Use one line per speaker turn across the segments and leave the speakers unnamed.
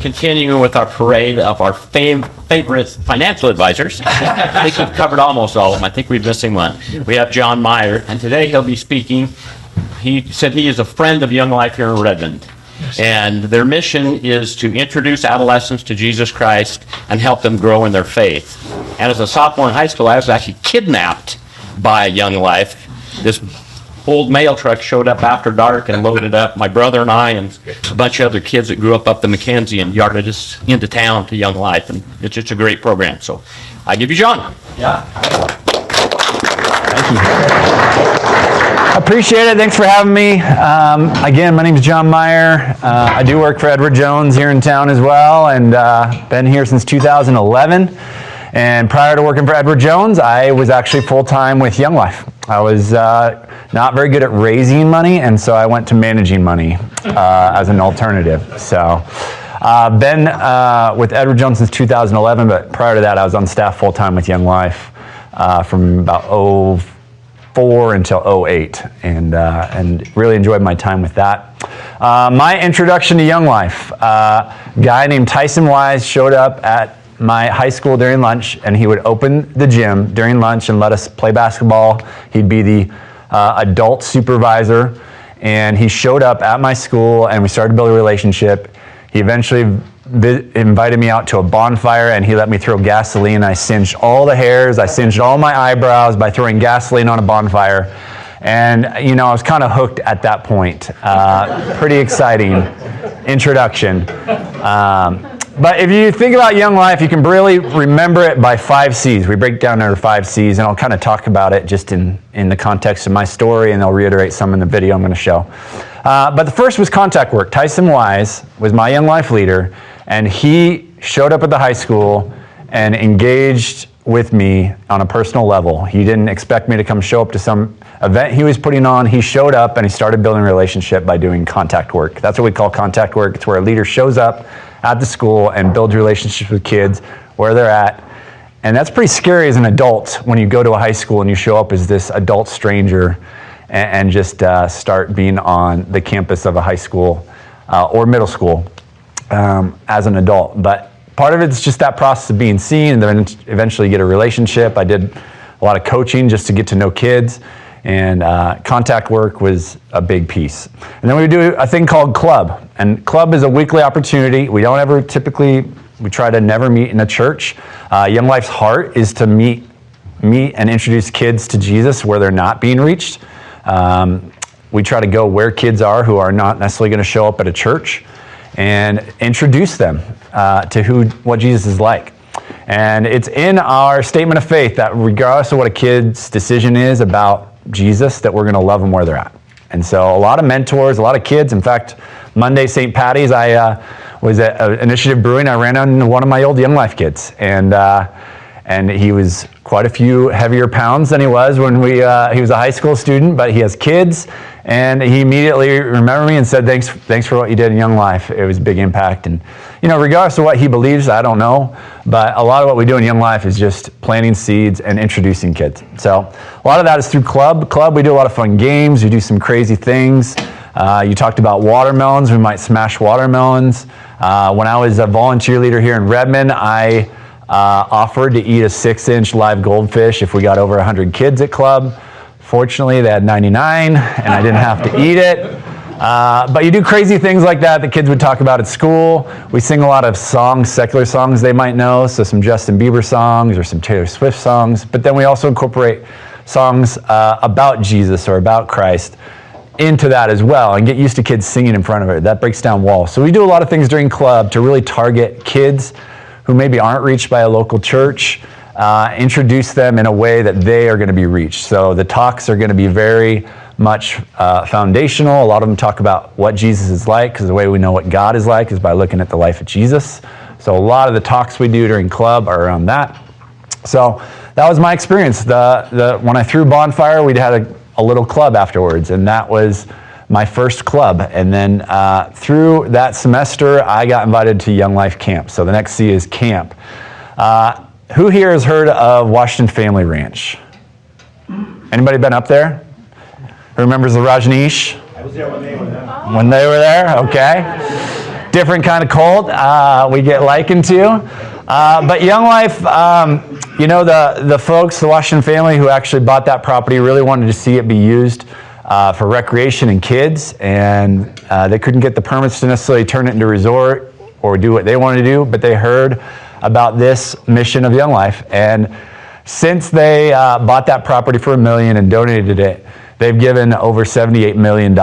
continuing with our parade of our favorite financial advisors. I think we've covered almost all of them. I think we're missing one. We have John Meyer, and today he'll be speaking. He said he is a friend of Young Life here in Redmond. And their mission is to introduce adolescents to Jesus Christ and help them grow in their faith. And as a sophomore in high school, I was actually kidnapped by Young Life. This old mail truck showed up after dark and loaded up my brother and I and a bunch of other kids that grew up the Mackenzie and yarded us into town to Young Life. And it's just a great program. So I give you John.
Yeah. Thank you. Appreciate it. Thanks for having me. Again, my name is John Meyer. I do work for Edward Jones here in town as well, and been here since 2011. And prior to working for Edward Jones, I was actually full-time with Young Life. I was not very good at raising money, and so I went to managing money as an alternative. So been with Edward Jones since 2011, but prior to that, I was on staff full-time with Young Life from about 2004 until 2008, and really enjoyed my time with that. My introduction to Young Life, a guy named Tyson Wise showed up at my high school during lunch, and he would open the gym during lunch and let us play basketball. He'd be the adult supervisor, and he showed up at my school, and we started to build a relationship. He eventually invited me out to a bonfire, and he let me throw gasoline. I singed all the hairs. I singed all my eyebrows by throwing gasoline on a bonfire. And, you know, I was kind of hooked at that point. Pretty exciting introduction. But if you think about Young Life, you can really remember it by 5 C's. We break down into 5 C's, and I'll kind of talk about it just in the context of my story, and I'll reiterate some in the video I'm going to show. But the first was contact work. Tyson Wise was my Young Life leader, and he showed up at the high school and engaged with me on a personal level. He didn't expect me to come show up to some event he was putting on. He showed up, and he started building a relationship by doing contact work. That's what we call contact work. It's where a leader shows up at the school and builds relationships with kids where they're at. And that's pretty scary as an adult when you go to a high school and you show up as this adult stranger and just start being on the campus of a high school or middle school as an adult. But part of it's just that process of being seen, and then eventually get a relationship. I did a lot of coaching just to get to know kids, and contact work was a big piece. And then we do a thing called club. And club is a weekly opportunity. We don't ever we try to never meet in a church. Young Life's heart is to meet and introduce kids to Jesus where they're not being reached. We try to go where kids are who are not necessarily going to show up at a church and introduce them to what Jesus is like. And it's in our statement of faith that regardless of what a kid's decision is about Jesus, that we're going to love them where they're at. And so a lot of mentors, a lot of kids. In fact, Monday, St. Patty's, I was at Initiative Brewing. I ran into one of my old Young Life kids, and he was quite a few heavier pounds than he was when he was a high school student, but he has kids, and he immediately remembered me and said, thanks for what you did in Young Life. It was a big impact. And, you know, regardless of what he believes, I don't know, but a lot of what we do in Young Life is just planting seeds and introducing kids. So a lot of that is through club. Club, we do a lot of fun games. We do some crazy things. You talked about watermelons. We might smash watermelons. When I was a volunteer leader here in Redmond, I offered to eat a 6-inch live goldfish if we got over 100 kids at club. Fortunately, they had 99, and I didn't have to eat it. But you do crazy things like that kids would talk about at school. We sing a lot of songs, secular songs they might know, so some Justin Bieber songs or some Taylor Swift songs. But then we also incorporate songs about Jesus or about Christ into that as well, and get used to kids singing in front of it. That breaks down walls. So we do a lot of things during club to really target kids who maybe aren't reached by a local church, introduce them in a way that they are going to be reached. So the talks are going to be very much foundational. A lot of them talk about what Jesus is like, because the way we know what God is like is by looking at the life of Jesus. So a lot of the talks we do during club are around that. So that was my experience. When I threw Bonfire, we'd had a little club afterwards, and that was my first club. And then through that semester, I got invited to Young Life Camp. So the next C is camp. Who here has heard of Washington Family Ranch? Anybody been up there? Who remembers the Rajneesh?
I was there when they were there.
When they were there? Okay. different kind of cult we get likened to. But Young Life, you know, the folks, the Washington family who actually bought that property really wanted to see it be used for recreation and kids, and they couldn't get the permits to necessarily turn it into a resort or do what they wanted to do, but they heard about this mission of Young Life, and since they bought that property for $1 million and donated it, they've given over $78 million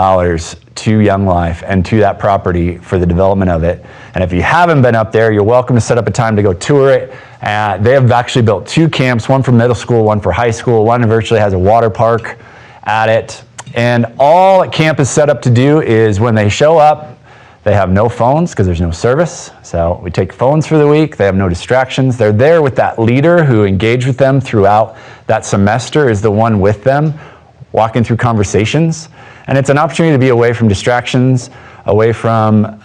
to Young Life and to that property for the development of it. And if you haven't been up there, you're welcome to set up a time to go tour it. They have actually built 2 camps, one for middle school, one for high school. One virtually has a water park at it. And all that camp is set up to do is when they show up, they have no phones because there's no service. So we take phones for the week. They have no distractions. They're there with that leader who engaged with them throughout that semester, is the one with them, walking through conversations. And it's an opportunity to be away from distractions, away from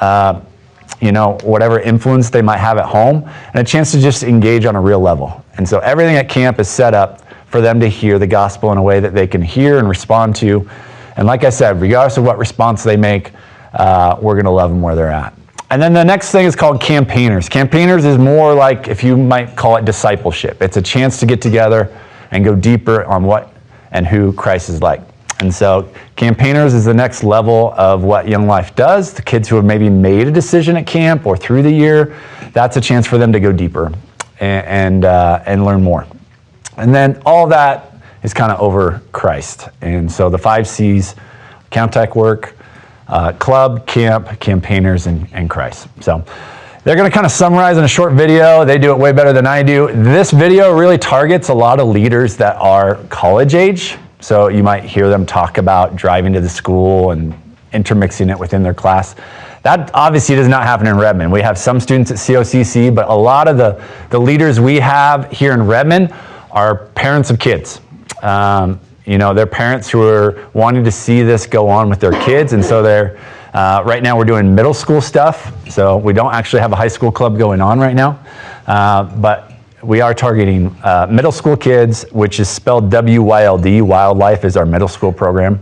you know, whatever influence they might have at home, and a chance to just engage on a real level. And so everything at camp is set up for them to hear the gospel in a way that they can hear and respond to. And like I said, regardless of what response they make, we're going to love them where they're at. And then the next thing is called Campaigners. Campaigners is more like, if you might call it, discipleship. It's a chance to get together and go deeper on what and who Christ is like. And so Campaigners is the next level of what Young Life does. The kids who have maybe made a decision at camp or through the year, that's a chance for them to go deeper and learn more. And then all that is kind of over Christ. And so the 5 C's, contact work, club, camp, campaigners, and Christ. So they're going to kind of summarize in a short video. They do it way better than I do. This video really targets a lot of leaders that are college age. So you might hear them talk about driving to the school and intermixing it within their class. That obviously does not happen in Redmond. We have some students at COCC, but a lot of the leaders we have here in Redmond are parents of kids. You know, they're parents who are wanting to see this go on with their kids, and so they're, right now we're doing middle school stuff, so we don't actually have a high school club going on right now, but we are targeting middle school kids, which is spelled WYLD. Wildlife is our middle school program.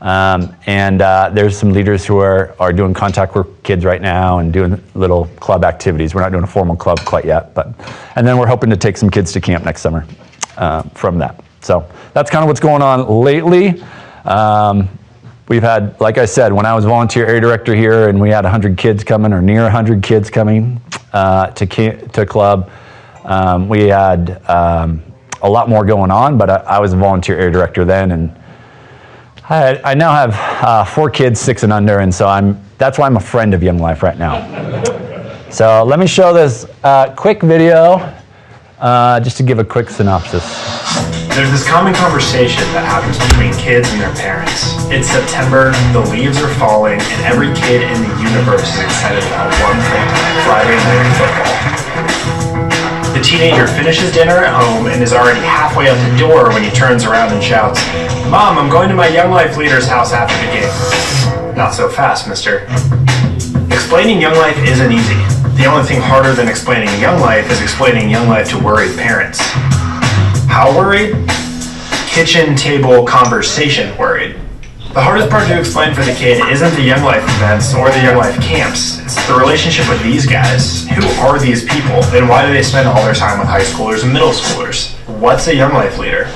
And there's some leaders who are doing contact work kids right now and doing little club activities. We're not doing a formal club quite yet, and then we're hoping to take some kids to camp next summer from that. So that's kind of what's going on lately. We've had, like I said, when I was volunteer area director here and we had 100 kids coming or near 100 kids coming to club, we had a lot more going on, but I was a volunteer area director then, and I now have 4 kids, 6 and under, and so that's why I'm a friend of Young Life right now. So let me show this quick video, just to give a quick synopsis.
There's this common conversation that happens between kids and their parents. It's September, the leaves are falling, and every kid in the universe is excited about one thing: Friday night football. The teenager finishes dinner at home and is already halfway out the door when he turns around and shouts, "Mom, I'm going to my Young Life leader's house after the game." Not so fast, mister. Explaining Young Life isn't easy. The only thing harder than explaining Young Life is explaining Young Life to worried parents. How worried? Kitchen table conversation worried. The hardest part to explain for the kid isn't the Young Life events or the Young Life camps. It's the relationship with these guys. Who are these people, and why do they spend all their time with high schoolers and middle schoolers? What's a Young Life leader?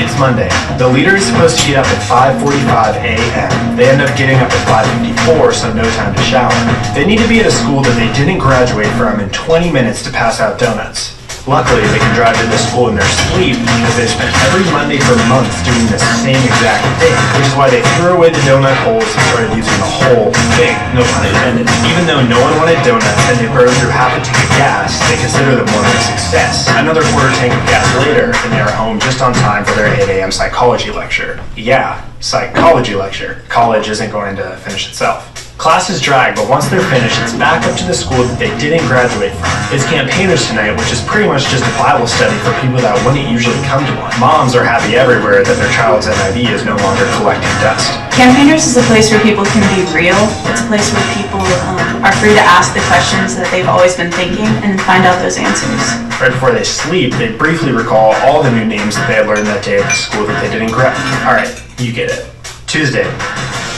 It's Monday. The leader is supposed to get up at 5:45 a.m. They end up getting up at 5:54, so no time to shower. They need to be at a school that they didn't graduate from in 20 minutes to pass out donuts. Luckily, they can drive to this school in their sleep because they've spent every Monday for months doing the same exact thing, which is why they threw away the donut holes and started using the whole thing, no pun intended. Even though no one wanted donuts and they burned through half a tank of gas, they consider them more of a success. Another quarter tank of gas later, and they are home just on time for their 8 a.m. psychology lecture. Yeah, psychology lecture. College isn't going to finish itself. Classes drag, but once they're finished, it's back up to the school that they didn't graduate from. It's Campaigners tonight, which is pretty much just a Bible study for people that wouldn't usually come to one. Moms are happy everywhere that their child's NIV is no longer collecting dust.
Campaigners is a place where people can be real. It's a place where people are free to ask the questions that they've always been thinking and find out those answers.
Right before they sleep, they briefly recall all the new names that they had learned that day at the school that they didn't graduate. Alright, you get it. Tuesday.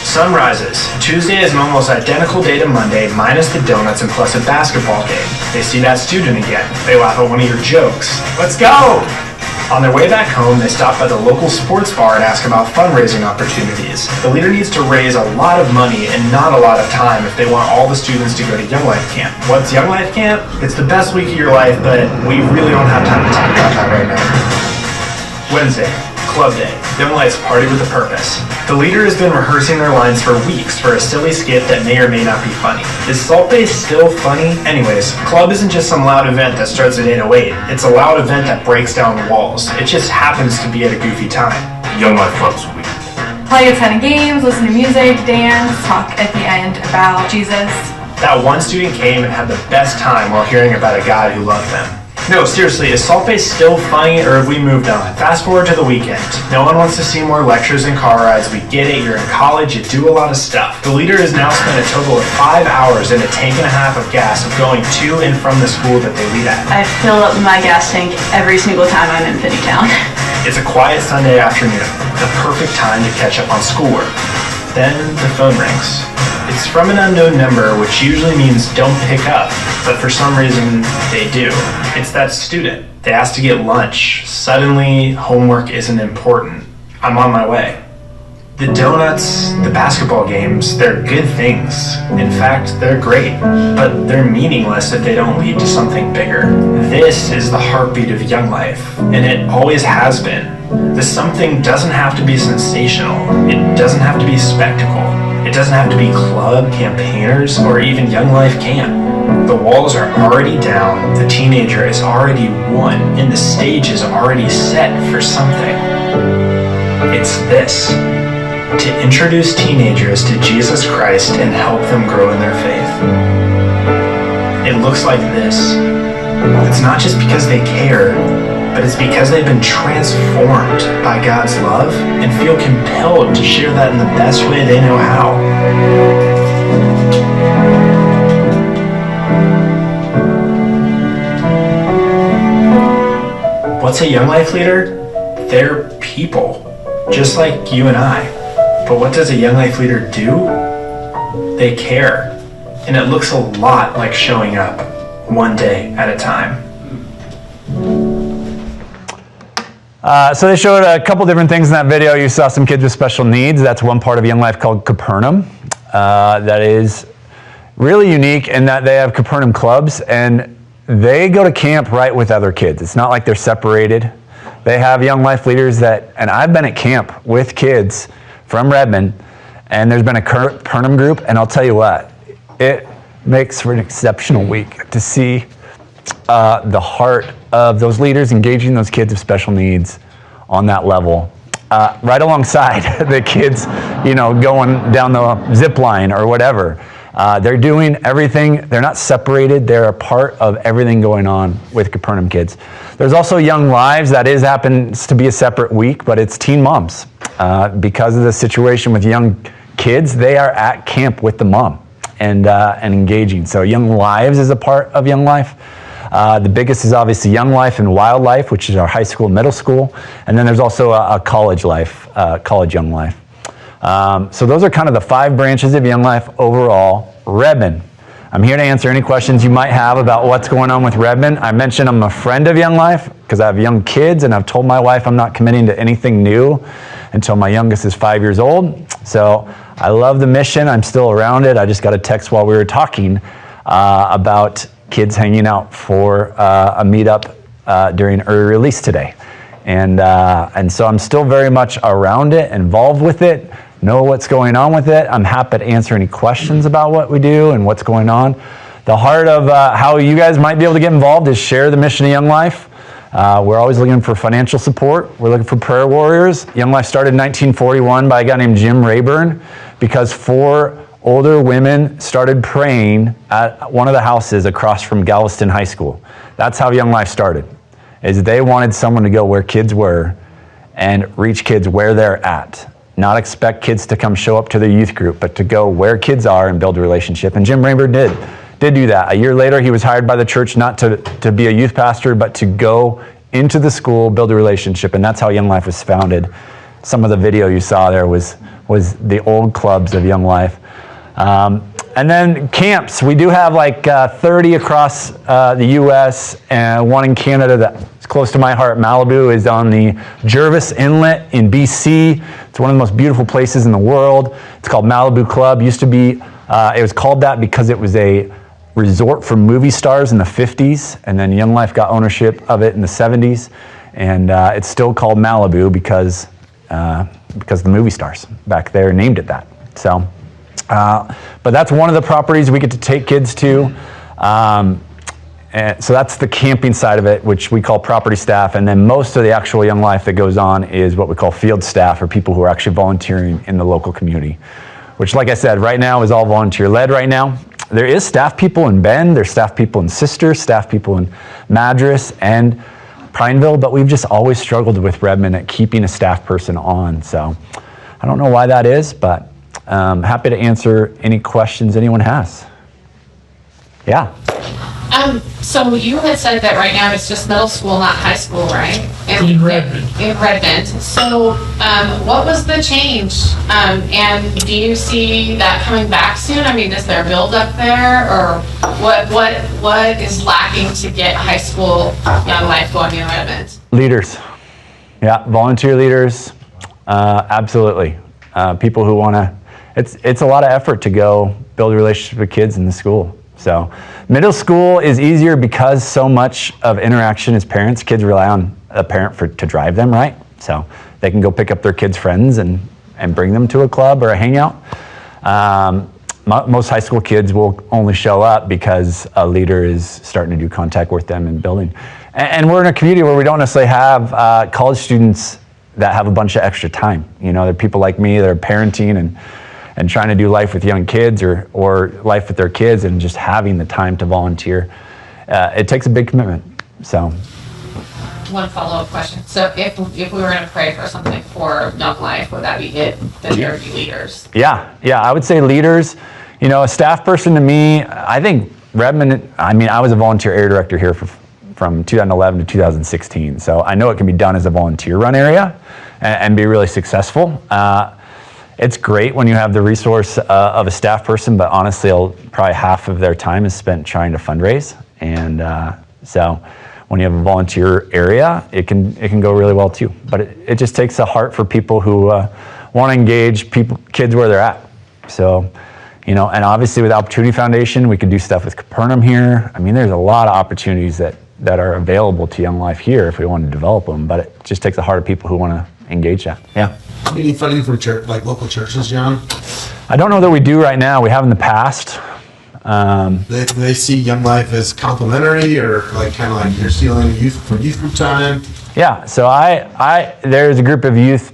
Sun rises. Tuesday is an almost identical day to Monday, minus the donuts and plus a basketball game. They see that student again. They laugh at one of your jokes. Let's go! On their way back home, they stop by the local sports bar and ask about fundraising opportunities. The leader needs to raise a lot of money and not a lot of time if they want all the students to go to Young Life Camp. What's Young Life Camp? It's the best week of your life, but we really don't have time to talk about that right now. Wednesday, Club Day. Young Life's party with a purpose. The leader has been rehearsing their lines for weeks for a silly skit that may or may not be funny. Is Salt Bay still funny? Anyways, Club isn't just some loud event that starts at 8:08. It's a loud event that breaks down walls. It just happens to be at a goofy time.
Young Life Club's week.
Play exciting games, listen to music, dance, talk at the end about Jesus.
That one student came and had the best time while hearing about a God who loved them. No, seriously, is Salt Bay still funny or have we moved on? Fast forward to the weekend. No one wants to see more lectures and car rides. We get it, you're in college, you do a lot of stuff. The leader has now spent a total of 5 hours and a tank and a half of gas of going to and from the school that they lead at.
I fill up my gas tank every single time I'm in Finneytown.
It's a quiet Sunday afternoon, the perfect time to catch up on schoolwork. Then the phone rings. It's from an unknown number, which usually means don't pick up, but for some reason they do. It's that student. They asked to get lunch. Suddenly, homework isn't important. I'm on my way. The donuts, the basketball games, they're good things. In fact, they're great, but they're meaningless if they don't lead to something bigger. This is the heartbeat of Young Life, and it always has been. The something doesn't have to be sensational. It doesn't have to be spectacle. It doesn't have to be club, campaigners, or even Young Life Camp. The walls are already down, the teenager is already won, and the stage is already set for something. It's this. To introduce teenagers to Jesus Christ and help them grow in their faith. It looks like this. It's not just because they care, but it's because they've been transformed by God's love and feel compelled to share that in the best way they know how. What's a Young Life leader? They're people, just like you and I. But what does a Young Life leader do? They care. And it looks a lot like showing up, one day at a time.
So they showed a couple different things in that video. You saw some kids with special needs. That's one part of Young Life called Capernaum. That is really unique in that they have Capernaum clubs and they go to camp right with other kids. It's not like they're separated. They have Young Life leaders that, and I've been at camp with kids from Redmond, and there's been a Capernaum group, and I'll tell you what, it makes for an exceptional week to see the heart of those leaders engaging those kids with special needs on that level. Right alongside the kids, going down the zip line or whatever. They're doing everything. They're not separated. They're a part of everything going on with Capernaum kids. There's also Young Lives. That happens to be a separate week, but it's teen moms. Because of the situation with young kids, they are at camp with the mom and engaging. So Young Lives is a part of Young Life. The biggest is obviously Young Life and Wildlife, which is our high school, middle school. And then there's also a college life, college Young Life. So those are kind of the 5 branches of Young Life overall. Redmond. I'm here to answer any questions you might have about what's going on with Redmond. I mentioned I'm a friend of Young Life because I have young kids, and I've told my wife I'm not committing to anything new until my youngest is 5 years old. So I love the mission. I'm still around it. I just got a text while we were talking about kids hanging out for a meetup during early release today. And so I'm still very much around it, involved with it, know what's going on with it. I'm happy to answer any questions about what we do and what's going on. The heart of how you guys might be able to get involved is share the mission of Young Life. We're always looking for financial support. We're looking for prayer warriors. Young Life started in 1941 by a guy named Jim Rayburn because 4 older women started praying at one of the houses across from Galveston High School. That's how Young Life started, is they wanted someone to go where kids were and reach kids where they're at. Not expect kids to come show up to their youth group, but to go where kids are and build a relationship. And Jim Rayburn did do that. A year later, he was hired by the church not to be a youth pastor, but to go into the school, build a relationship. And that's how Young Life was founded. Some of the video you saw there was was the old clubs of Young Life. And then camps, we do have like 30 across the U.S. and one in Canada that's close to my heart. Malibu is on the Jervis Inlet in BC. It's one of the most beautiful places in the world. It's called Malibu Club. Used to be, it was called that because it was a resort for movie stars in the 50s, and then Young Life got ownership of it in the 70s, and it's still called Malibu because the movie stars back there named it that. So. But that's one of the properties we get to take kids to. And so that's the camping side of it, which we call property staff. And then most of the actual Young Life that goes on is what we call field staff, or people who are actually volunteering in the local community, which, like I said, right now is all volunteer-led right now. There is staff people in Bend, there's staff people in Sister, staff people in Madras and Prineville, but we've just always struggled with Redmond at keeping a staff person on. So I don't know why that is, but happy to answer any questions anyone has. Yeah.
So you had said that right now it's just middle school, not high school, right?
In Redmond.
In Redmond. So what was the change? And do you see that coming back soon? I mean, is there a build up there, or what is lacking to get high school Young Life going in Redmond?
Leaders. Yeah, volunteer leaders. Absolutely. People who want to. It's a lot of effort to go build relationships with kids in the school. So middle school is easier because so much of interaction is parents. Kids rely on a parent to drive them, right? So they can go pick up their kids' friends and bring them to a club or a hangout. Most high school kids will only show up because a leader is starting to do contact with them and building. And we're in a community where we don't necessarily have college students that have a bunch of extra time. You know, there are people like me that are parenting and trying to do life with young kids or life with their kids, and just having the time to volunteer. It takes a big commitment. So.
One follow-up question. So if we were going to pray for something for Young Life, would that be it? Then there would be leaders.
Yeah, I would say leaders. You know, a staff person to me, I think Redmond, I was a volunteer area director here from 2011 to 2016. So I know it can be done as a volunteer run area and be really successful. It's great when you have the resource of a staff person, but honestly, probably half of their time is spent trying to fundraise. And so when you have a volunteer area, it can go really well too. But it just takes a heart for people who want to engage kids where they're at. So, you know, and obviously with Opportunity Foundation, we could do stuff with Capernaum here. I mean, there's a lot of opportunities that are available to Young Life here if we want to develop them, but it just takes a heart of people who want to engage that. Yeah.
Any funding from local churches, John?
I don't know that we do right now. We have in the past.
They see Young Life as complimentary, or like kind of like you're stealing youth group time?
Yeah. So there's a group of youth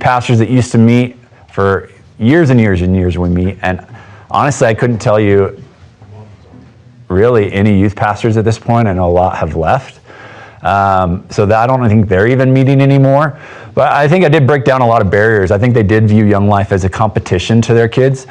pastors that used to meet for years and years and years. We meet, and honestly, I couldn't tell you really any youth pastors at this point. I know a lot have left. So I don't think they're even meeting anymore. But I think I did break down a lot of barriers. I think they did view Young Life as a competition to their kids.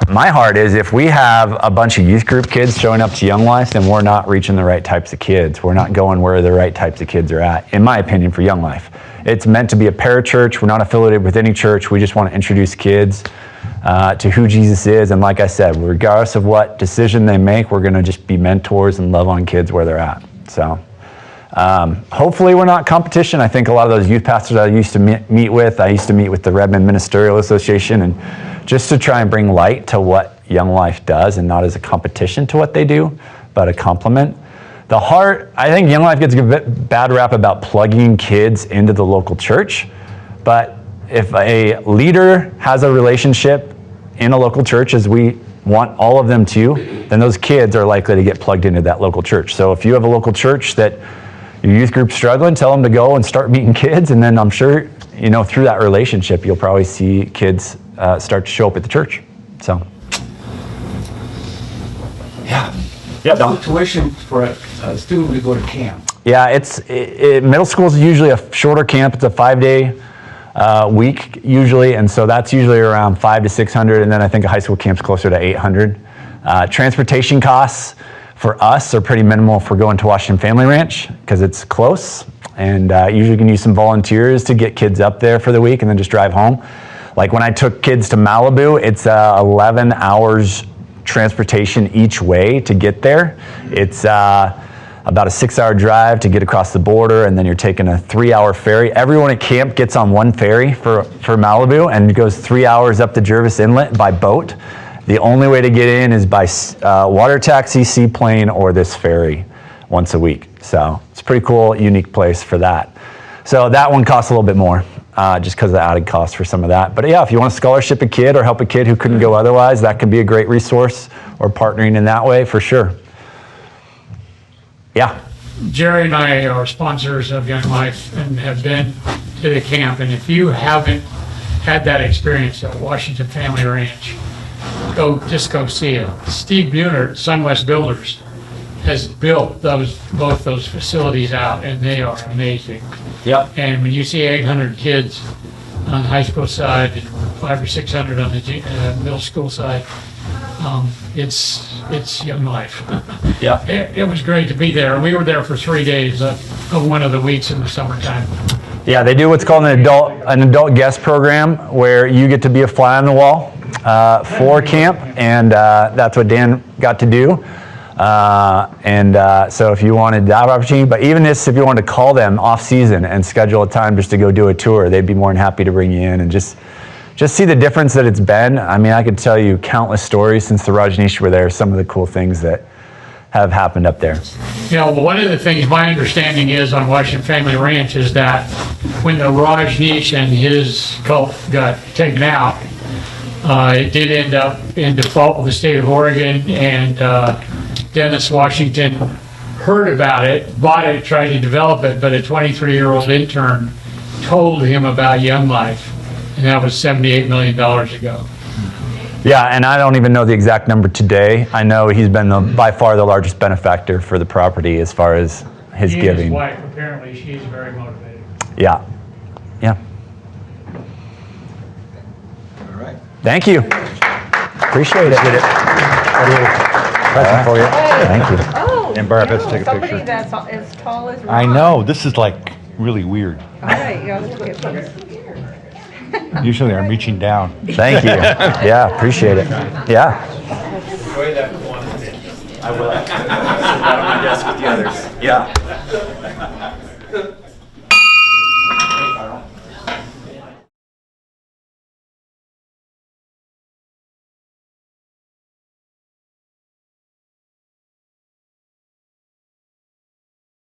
My heart is if we have a bunch of youth group kids showing up to Young Life, then we're not reaching the right types of kids. We're not going where the right types of kids are at, in my opinion, for Young Life. It's meant to be a parachurch. We're not affiliated with any church. We just want to introduce kids to who Jesus is. And like I said, regardless of what decision they make, we're going to just be mentors and love on kids where they're at. So. Hopefully we're not competition. I think a lot of those youth pastors I used to meet with the Redmond Ministerial Association, and just to try and bring light to what Young Life does, and not as a competition to what they do, but a complement. The heart, I think Young Life gets a bad rap about plugging kids into the local church, but if a leader has a relationship in a local church, as we want all of them to, then those kids are likely to get plugged into that local church. So if you have a local church that your youth group's struggling, tell them to go and start meeting kids, and then I'm sure, you know, through that relationship, you'll probably see kids start to show up at the church. So,
Yeah.
What's
the tuition for a student to go to camp?
Yeah, middle school is usually a shorter camp. It's a 5-day week usually, and so that's usually around $500 to $600, and then I think a high school camp's closer to $800. Transportation costs for us are pretty minimal if we're going to Washington Family Ranch because it's close, and usually can use some volunteers to get kids up there for the week and then just drive home. Like when I took kids to Malibu, it's 11 hours transportation each way to get there. It's about a 6-hour drive to get across the border, and then you're taking a 3-hour ferry. Everyone at camp gets on one ferry for Malibu, and it goes 3 hours up to Jervis Inlet by boat. The only way to get in is by water taxi, seaplane, or this ferry once a week. So it's a pretty cool, unique place for that. So that one costs a little bit more, just because of the added cost for some of that. But yeah, if you want to scholarship a kid or help a kid who couldn't go otherwise, that could be a great resource, or partnering in that way for sure. Yeah.
Jerry and I are sponsors of Young Life and have been to the camp. And if you haven't had that experience at Washington Family Ranch, go see it. Steve Buhner, Sunwest Builders, has built both those facilities out, and they are amazing.
Yep.
And when you see 800 kids on the high school side and 500 or 600 on the middle school side, it's Young Life.
Yeah.
It was great to be there. We were there for 3 days of one of the weeks in the summertime.
Yeah, they do what's called an adult guest program, where you get to be a fly on the wall for camp, and that's what Dan got to do. So if you wanted that opportunity, but even if you wanted to call them off season and schedule a time just to go do a tour, they'd be more than happy to bring you in and just see the difference that it's been. I mean, I could tell you countless stories since the Rajneesh were there, some of the cool things that have happened up there.
Well, one of the things my understanding is on Washington Family Ranch is that when the Rajneesh and his cult got taken out, it did end up in default with the state of Oregon, and Dennis Washington heard about it, bought it, tried to develop it, but a 23-year-old intern told him about Young Life, and that was $78 million ago.
Yeah, and I don't even know the exact number today. I know he's been by far the largest benefactor for the property as far as his
He
giving.
and his wife, apparently, she's very motivated.
Yeah. Yeah.
All right.
Thank you. Appreciate it. Present for you. Thank you.
Oh,
And Barb has to take a
somebody
picture.
that's as tall as Ron.
I know, this is like really weird.
All right, you have to get this.
Usually I'm reaching down.
Thank you. Yeah, appreciate it. Yeah.
Enjoy that one. I will. Sit down on my desk with the others. Yeah.